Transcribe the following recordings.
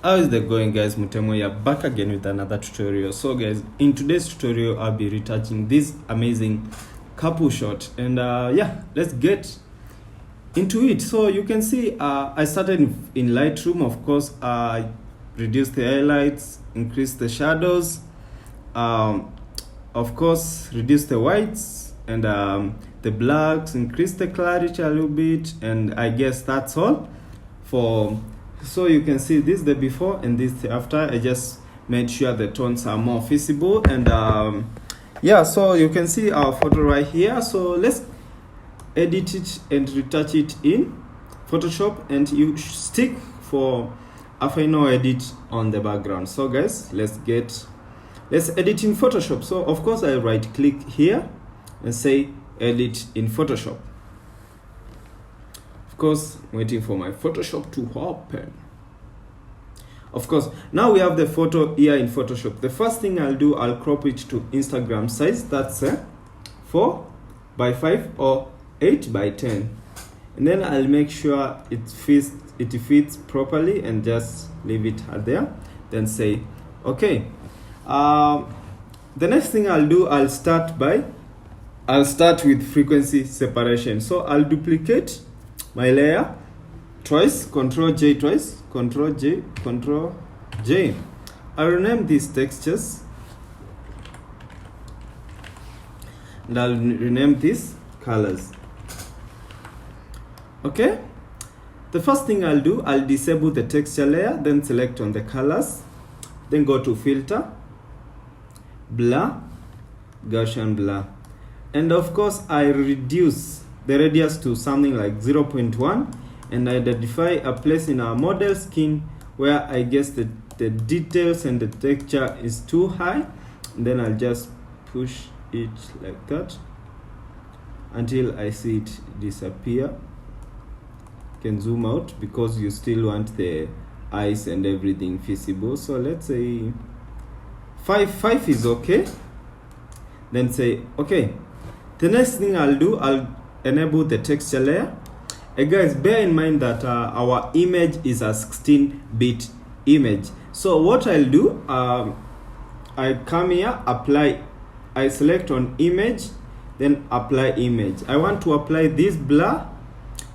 How is it going, guys? Mutemo here, back again with another tutorial. So guys, in today's tutorial I'll be retouching this amazing couple shot, and yeah, let's get into it. So you can see I started in Lightroom. Of course, I reduced the highlights, increased the shadows, of course reduced the whites and the blacks, increased the clarity a little bit, and I guess that's all for. So you can see this the before and this the after. I just made sure the tones are more visible, and yeah, so you can see our photo right here. So let's edit it and retouch it in Photoshop, and you stick for a final edit on the background. So guys, let's edit in Photoshop. So of course I right click here and say edit in Photoshop. Of course, waiting for my Photoshop to open. Of course, now we have the photo here in Photoshop. The first thing I'll do, I'll crop it to Instagram size. That's 4:5 or 8:10, and then I'll make sure it fits properly and just leave it there. Then say okay. The next thing I'll do, I'll start with frequency separation. So I'll duplicate my layer twice, Control J twice, Control J, Control J. I'll rename these textures, and I'll rename these colors. Okay, the first thing I'll do, I'll disable the texture layer, then select on the colors, then go to filter, blur, Gaussian blur, and of course I reduce the radius to something like 0.1, and identify a place in our model skin where I guess the details and the texture is too high, and then I'll just push it like that until I see it disappear. You can zoom out because you still want the eyes and everything visible. So let's say 5 is okay, then say okay. The next thing I'll do, I'll enable the texture layer. Guys, bear in mind that our image is a 16-bit image. So what I'll do, I come here, apply, I select on image, then apply image. I want to apply this blur.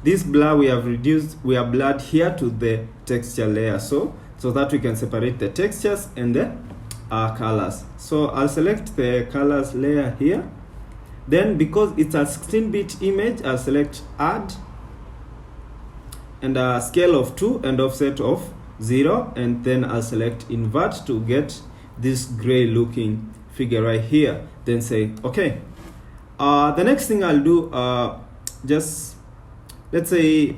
This blur we have blurred here to the texture layer, so that we can separate the textures and the colors. So I'll select the colors layer here. Then because it's a 16-bit image, I'll select add, and a scale of 2 and offset of 0, and then I'll select invert to get this gray looking figure right here. Then say okay. The next thing I'll do, just let's say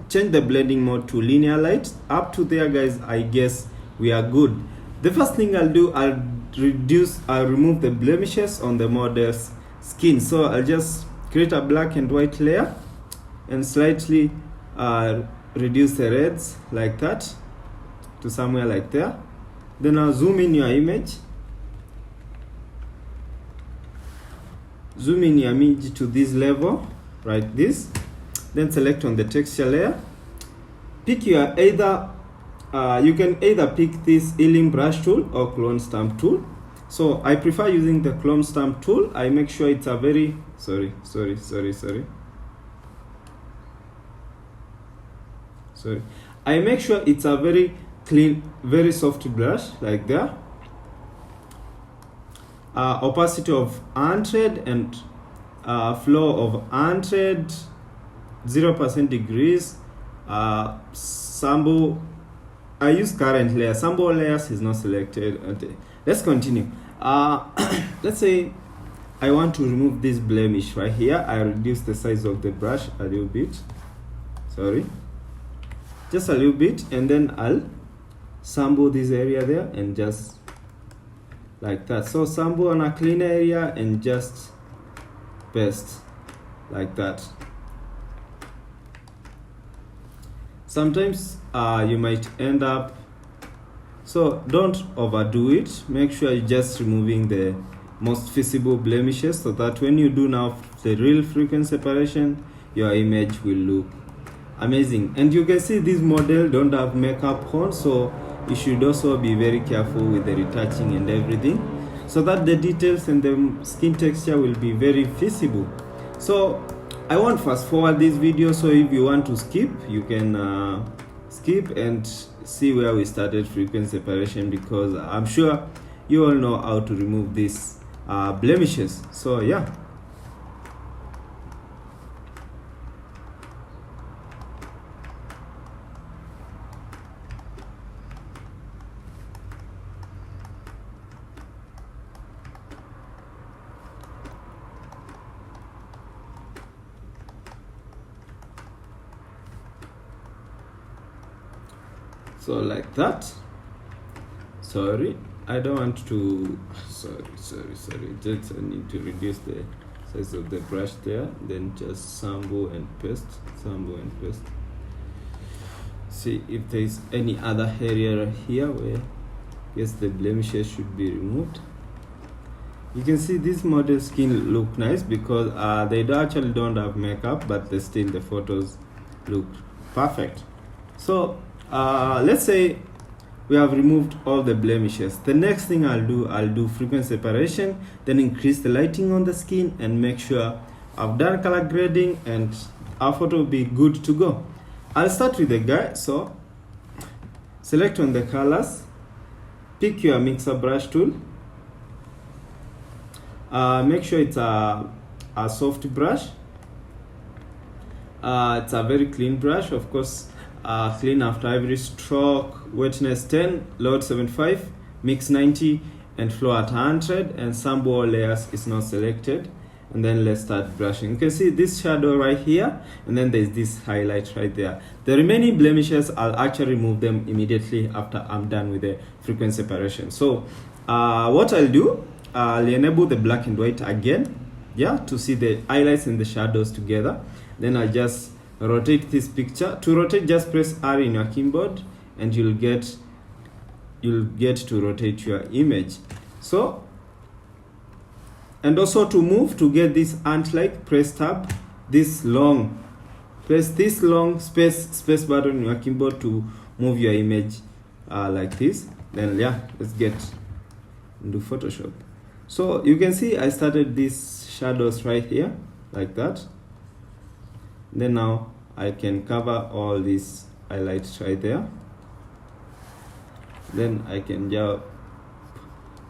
change the blending mode to linear light. Up to there, guys, I guess we are good. The first thing I'll do, I'll remove the blemishes on the model's skin. So I'll just create a black and white layer and slightly reduce the reds like that to somewhere like there. Then I'll zoom in your image, to this level, right this. Then select on the texture layer, pick your you can either pick this healing brush tool or clone stamp tool. So I prefer using the clone stamp tool. I make sure it's a very sorry. I make sure it's a very clean, very soft brush like that. Opacity of 100 and flow of 100, 0% degrees. Sample, I use current layer. Sample layers is not selected. Okay. Let's continue. Let's say I want to remove this blemish right here. I reduce the size of the brush a little bit. Just a little bit, and then I'll sample this area there and just like that. So sample on a clean area and just paste like that. Sometimes you might end up, so don't overdo it. Make sure you're just removing the most visible blemishes, so that when you do now the real frequency separation, your image will look amazing. And you can see this model don't have makeup on, so you should also be very careful with the retouching and everything, so that the details and the skin texture will be very visible. So I won't fast forward this video, so if you want to skip, you can skip and see where we started frequency separation, because I'm sure you all know how to remove these blemishes. So yeah. So like that. Sorry, I don't want to, sorry, just I need to reduce the size of the brush there, then just sample and paste. See if there is any other area here where I guess the blemishes should be removed. You can see this model skin look nice because they actually don't have makeup, but still the photos look perfect. So let's say we have removed all the blemishes. The next thing I'll do frequency separation, then increase the lighting on the skin and make sure I've done color grading and our photo will be good to go. I'll start with the guy. So select on the colors, pick your mixer brush tool, make sure it's a soft brush, it's a very clean brush, of course. Clean after every stroke, wetness 10, load 75, mix 90, and flow at 100, and sample all layers is not selected. And then let's start brushing. You can see this shadow right here, and then there's this highlight right there. The remaining blemishes, I'll actually remove them immediately after I'm done with the frequency separation. So what I'll do, I'll enable the black and white again, yeah, to see the highlights and the shadows together. Then I'll just rotate this picture. To rotate, just press R in your keyboard and you'll get to rotate your image. So, and also to move, to get this ant-like, press tab, press this long space button on your keyboard to move your image like this. Then yeah, let's get into Photoshop. So you can see I started these shadows right here like that. Then now I can cover all these highlights right there. Then I can just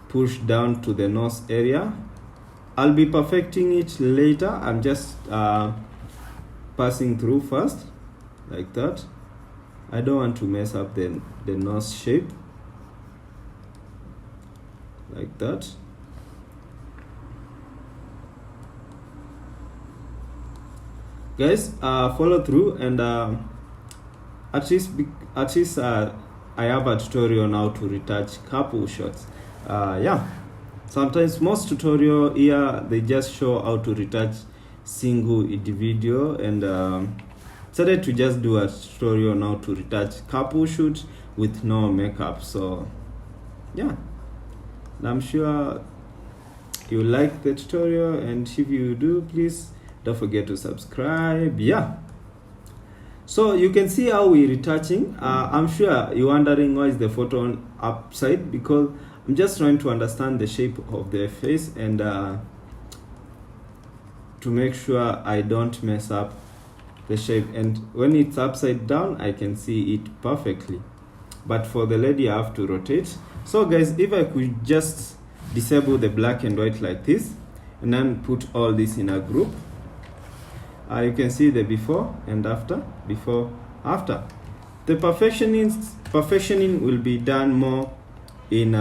push down to the nose area. I'll be perfecting it later. I'm just passing through first like that. I don't want to mess up the nose shape like that. Guys, follow through, and at least I have a tutorial on how to retouch couple shots. Yeah, sometimes most tutorial here they just show how to retouch single individual, and decided to just do a tutorial on how to retouch couple shoot with no makeup. So yeah, I'm sure you like the tutorial, and if you do, please don't forget to subscribe. Yeah, so you can see how we're retouching. I'm sure you're wondering why is the photo on upside, because I'm just trying to understand the shape of the face and to make sure I don't mess up the shape. And when it's upside down, I can see it perfectly, but for the lady I have to rotate. So guys, if I could just disable the black and white like this and then put all this in a group, you can see the before and after, before, after. The perfectioning will be done more in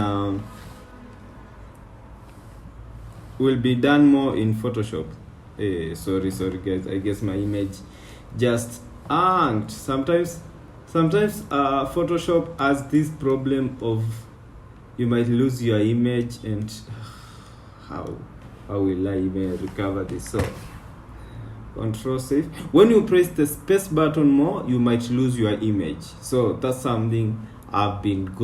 Photoshop. Sorry guys, I guess my image just hanged. Sometimes Photoshop has this problem of you might lose your image, and how will I even recover this? So Control save. When you press the space button more, you might lose your image. So that's something I've been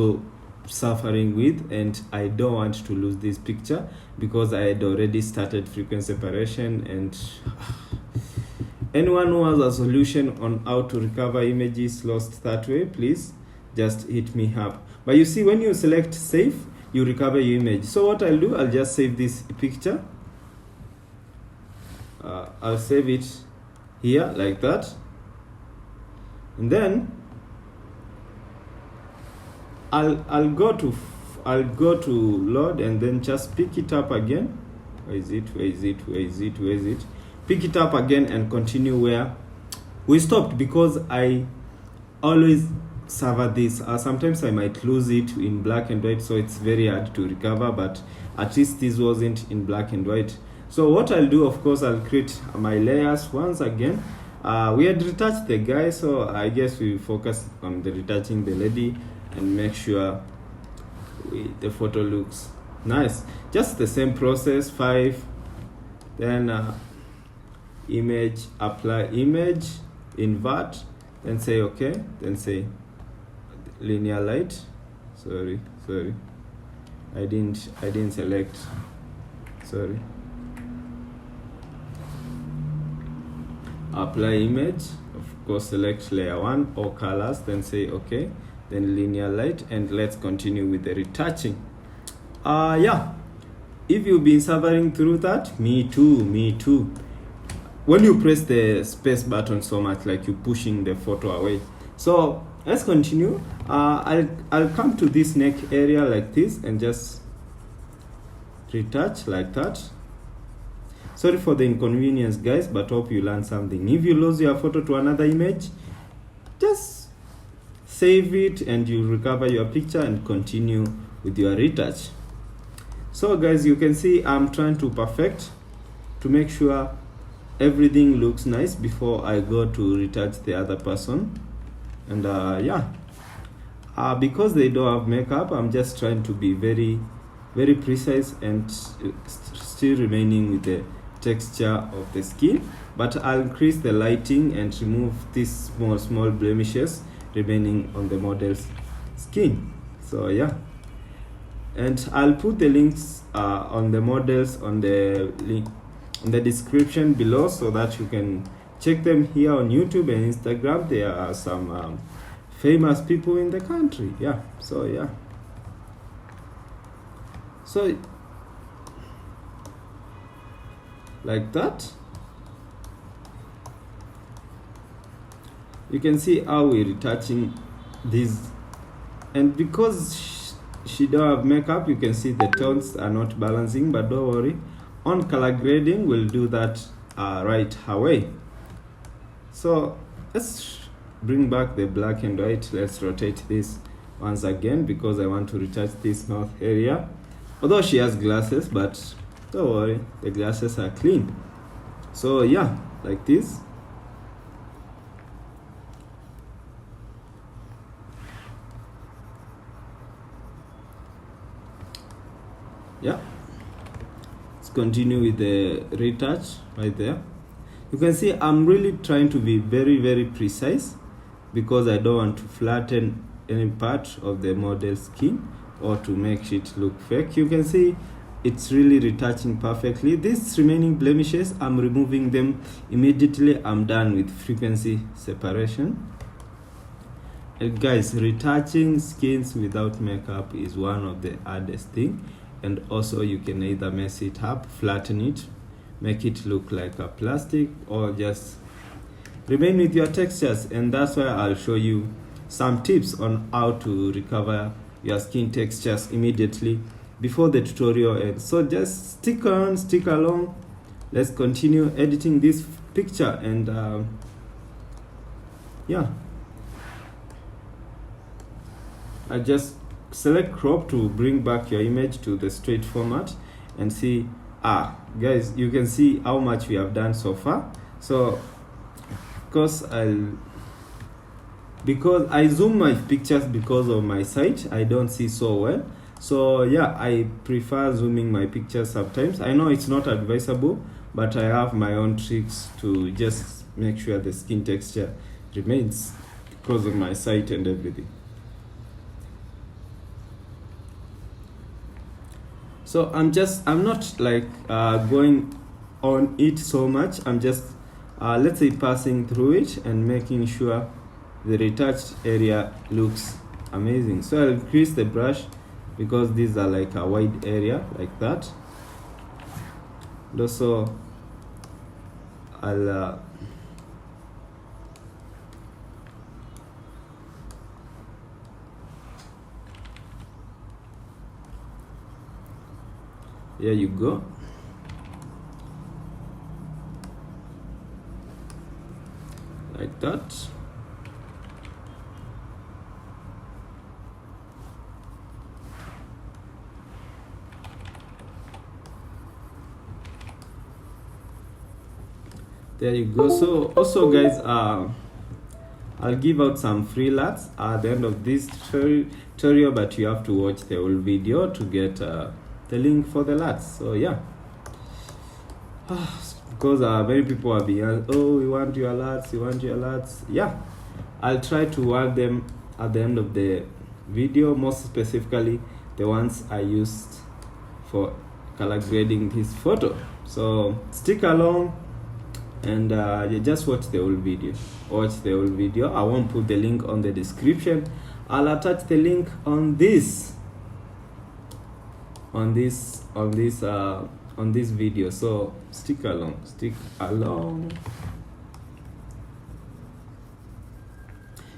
suffering with, and I don't want to lose this picture because I had already started frequency separation. And anyone who has a solution on how to recover images lost that way, please just hit me up. But you see, when you select save, you recover your image. So what I'll do, I'll just save this picture. I'll save it here like that, and then I'll go to load, and then just pick it up again. Where is it? Pick it up again and continue where we stopped, because I always server this. Sometimes I might lose it in black and white, so it's very hard to recover, but at least this wasn't in black and white. So what I'll do, of course, I'll create my layers once again. We had retouched the guy, so I guess we focus on the retouching the lady and make sure the photo looks nice. Just the same process, 5, then image, apply image, invert, then say okay, then say linear light. Sorry, I didn't select, sorry. Apply image, of course, select layer 1 or colors, then say okay, then linear light, and let's continue with the retouching. Yeah, if you've been suffering through that, me too. When you press the space button so much, like you're pushing the photo away. So let's continue. I'll come to this neck area like this and just retouch like that. Sorry for the inconvenience, guys, but hope you learned something. If you lose your photo to another image, just save it and you recover your picture and continue with your retouch. So guys, you can see I'm trying to perfect to make sure everything looks nice before I go to retouch the other person. And yeah, because they don't have makeup, I'm just trying to be very precise and still remaining with the texture of the skin, but I'll increase the lighting and remove these small blemishes remaining on the model's skin. So yeah, and I'll put the links on the models on the link in the description below, so that you can check them here on YouTube and Instagram. There are some famous people in the country. Yeah, so yeah, so like that, you can see how we're retouching these. And because she don't have makeup, you can see the tones are not balancing, but don't worry, on color grading we'll do that right away. So let's bring back the black and white. Let's rotate this once again, because I want to retouch this mouth area. Although she has glasses, but don't worry, the glasses are clean. So yeah, like this. Yeah, let's continue with the retouch right there. You can see I'm really trying to be very precise, because I don't want to flatten any part of the model's skin or to make it look fake. You can see it's really retouching perfectly. These remaining blemishes, I'm removing them immediately I'm done with frequency separation. And guys, retouching skins without makeup is one of the hardest thing. And also you can either mess it up, flatten it, make it look like a plastic, or just remain with your textures. And that's why I'll show you some tips on how to recover your skin textures immediately before the tutorial ends. So just stick on, stick along. Let's continue editing this picture. And yeah, I just select crop to bring back your image to the straight format, and see, guys, you can see how much we have done so far. So because I zoom my pictures because of my sight, I don't see so well. So yeah, I prefer zooming my pictures sometimes. I know it's not advisable, but I have my own tricks to just make sure the skin texture remains because of my sight and everything. So I'm not like going on it so much. I'm just let's say passing through it and making sure the retouched area looks amazing. So I'll increase the brush because these are like a wide area like that. And also I'll here you go. Like that. There you go. So also guys, I'll give out some free LUTs at the end of this tutorial, but you have to watch the whole video to get the link for the LUTs. So yeah, because many people are being asked, oh, we want your LUTs, you want your LUTs. Yeah, I'll try to add them at the end of the video, most specifically the ones I used for color grading this photo. So stick along and you just watch the whole video. I won't put the link on the description. I'll attach the link on this video. So stick along.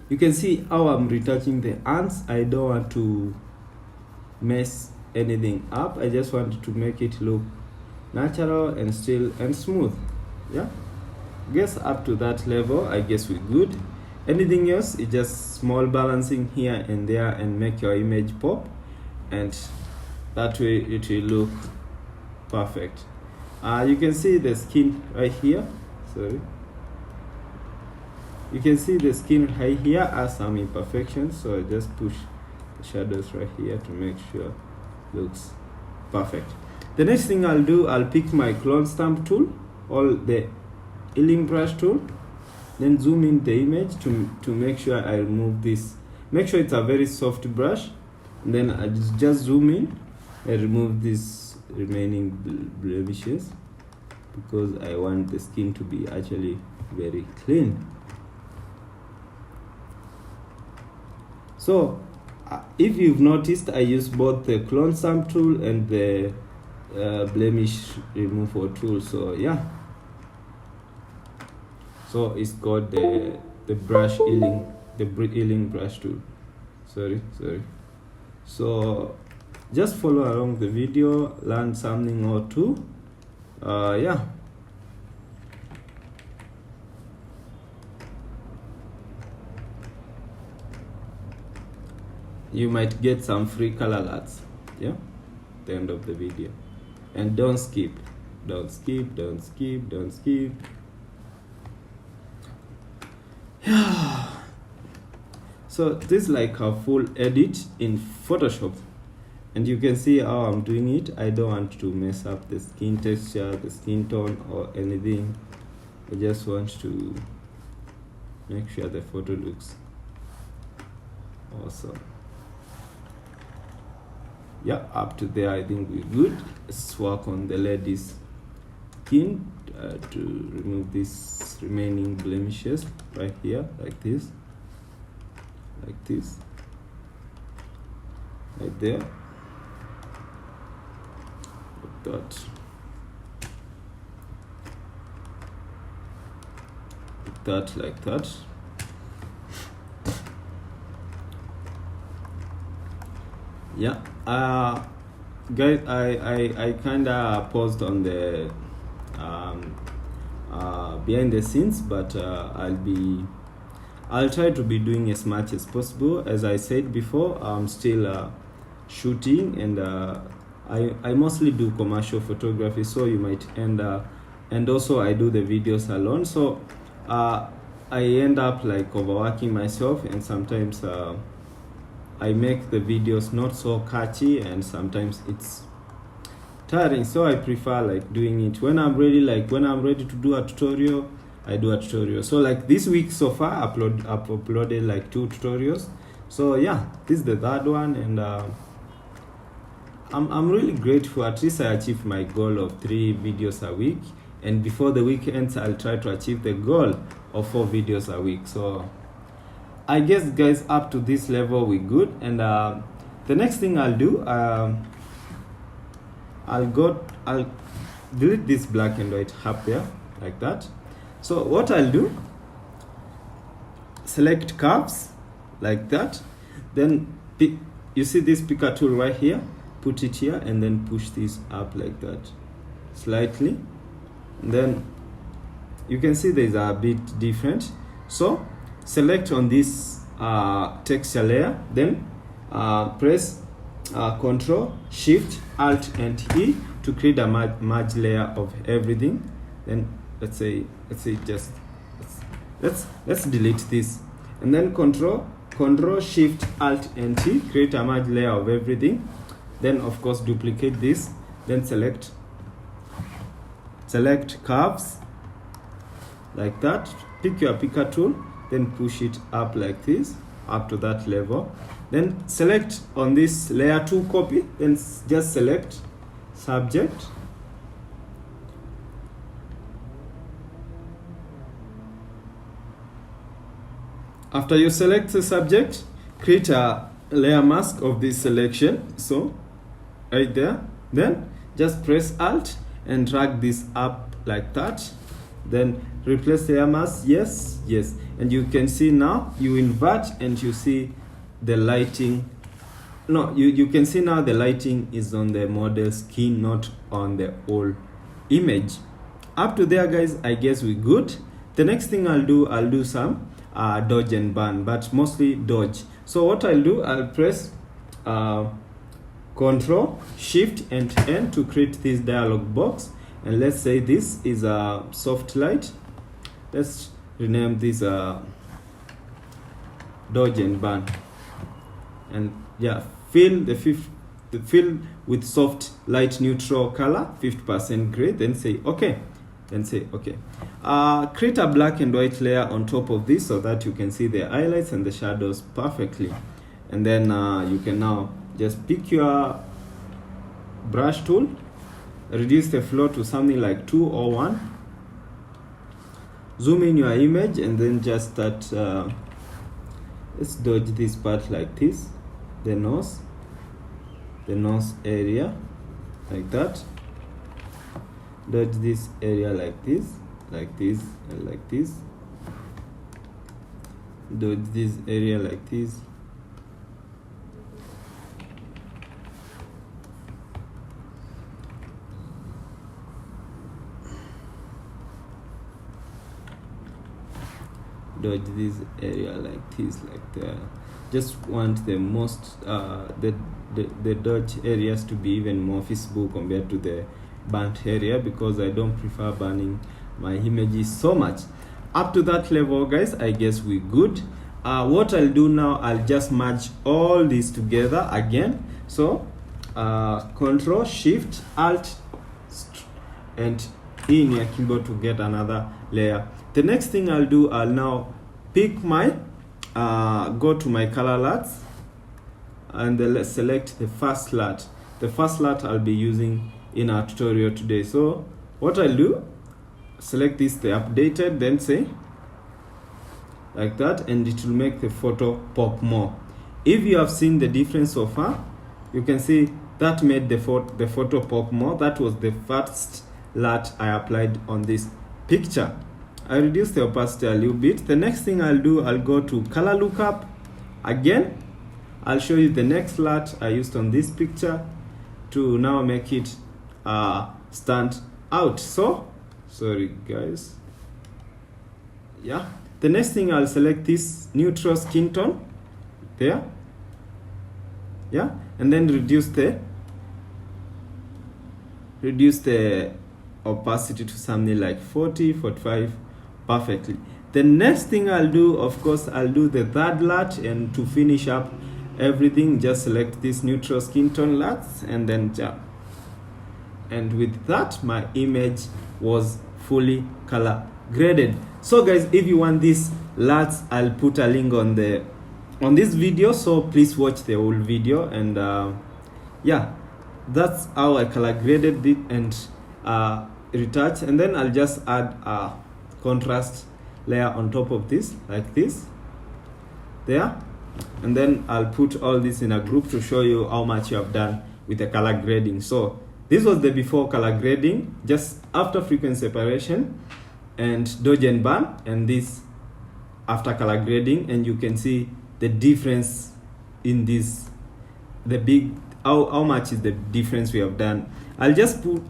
You can see how I'm retouching the ants. I don't want to mess anything up. I just want to make it look natural and still and smooth. Yeah, guess up to that level I guess we're good. Anything else is just small balancing here and there and make your image pop, and that way it will look perfect. You can see the skin right here. Sorry, you can see the skin right here has some imperfections, so I just push the shadows right here to make sure it looks perfect. The next thing I'll do, I'll pick my clone stamp tool, or the healing brush tool, then zoom in the image to make sure I remove this. Make sure it's a very soft brush, and then I just zoom in and remove these remaining blemishes, because I want the skin to be actually very clean. So if you've noticed, I use both the clone stamp tool and the blemish removal tool. So yeah, so it's got the brush healing, the healing brush tool. Sorry. So just follow along the video, learn something or two. Yeah, you might get some free color LUTs, yeah, at the end of the video. And don't skip. Yeah. So this is like a full edit in Photoshop, and you can see how I'm doing it. I don't want to mess up the skin texture, the skin tone, or anything. I just want to make sure the photo looks awesome. Yeah, up to there I think we're good. Let's work on the lady's skin to remove these remaining blemishes right here, like this, right there, like that, like that. Yeah, guys, I kinda paused on the behind the scenes, but I'll try to be doing as much as possible. As I said before, I'm still shooting, and I mostly do commercial photography, so you might and also I do the videos alone, so I end up like overworking myself, and sometimes I make the videos not so catchy, and sometimes it's tiring. So I prefer like doing it when I'm ready. Like when I'm ready to do a tutorial, I do a tutorial. So like this week so far, I've uploaded like 2 tutorials. So yeah, this is the 3rd one, and I'm really grateful. At least I achieved my goal of 3 videos a week, and before the weekends I'll try to achieve the goal of 4 videos a week. So I guess guys, up to this level we good. And the next thing I'll do, I'll delete this black and white up there like that. So what I'll do, select curves like that, then pick, you see this picker tool right here, put it here and then push this up like that slightly, and then you can see there's a bit different. So select on this texture layer, then press Control Shift Alt and E to create a merge layer of everything. Then let's say just let's delete this, and then Control Shift Alt and T, create a merge layer of everything. Then of course duplicate this, then select curves like that, pick your picker tool, then push it up like this, up to that level. Then select on this layer 2 copy, then just select subject. After you select the subject, create a layer mask of this selection, so right there. Then just press Alt and drag this up like that, then replace layer mask, yes, and you can see now you invert and you see the lighting. No, you can see now the lighting is on the model skin, not on the whole image. Up to there guys, I guess we're good. The next thing I'll do some dodge and burn, but mostly dodge. So what I'll do, I'll press Control Shift and N to create this dialog box, and let's say this is a soft light. Let's rename this dodge and burn, and yeah, fill with soft light neutral color, 50% gray, then say okay. Create a black and white layer on top of this so that you can see the highlights and the shadows perfectly. And then you can now just pick your brush tool, reduce the flow to something like 2 or 1, zoom in your image, and then just start let's dodge this part like this, the nose area like that, dodge this area like this, and like this, dodge this area like this, dodge this area like this, like that. Just want the most the dodge areas to be even more visible compared to the burnt area, because I don't prefer burning my images so much. Up to that level guys, I guess we're good. What I'll do now, I'll just merge all these together again. So Control Shift Alt and E in your keyboard to get another layer. The next thing I'll do, I'll now pick my go to my color LUTs, and then let's select the first LUT. The first LUT I'll be using in our tutorial today. So what I'll do, select this, the updated, then say like that, and it will make the photo pop more. If you have seen the difference so far, you can see that made the photo pop more. That was the first LUT I applied on this picture. I reduce the opacity a little bit. The next thing I'll do, I'll go to color lookup again. I'll show you the next LUT I used on this picture to now make it stand out. So sorry guys, yeah, the next thing, I'll select this neutral skin tone there, yeah, and then reduce the opacity to something like 40, 45, perfectly. The next thing I'll do, of course, I'll do the third LUT, and to finish up everything, just select this neutral skin tone LUTs and then jump. And with that, my image was fully color graded. So guys, if you want these LUTs, I'll put a link on this video, so please watch the whole video. And yeah, that's how I color graded it and retouch. And then I'll just add a contrast layer on top of this, like this, there, and then I'll put all this in a group to show you how much you have done with the color grading. So this was the before color grading, just after frequency separation and dodge and burn, and this after color grading, and you can see the difference in this, the big, how much is the difference we have done. I'll just put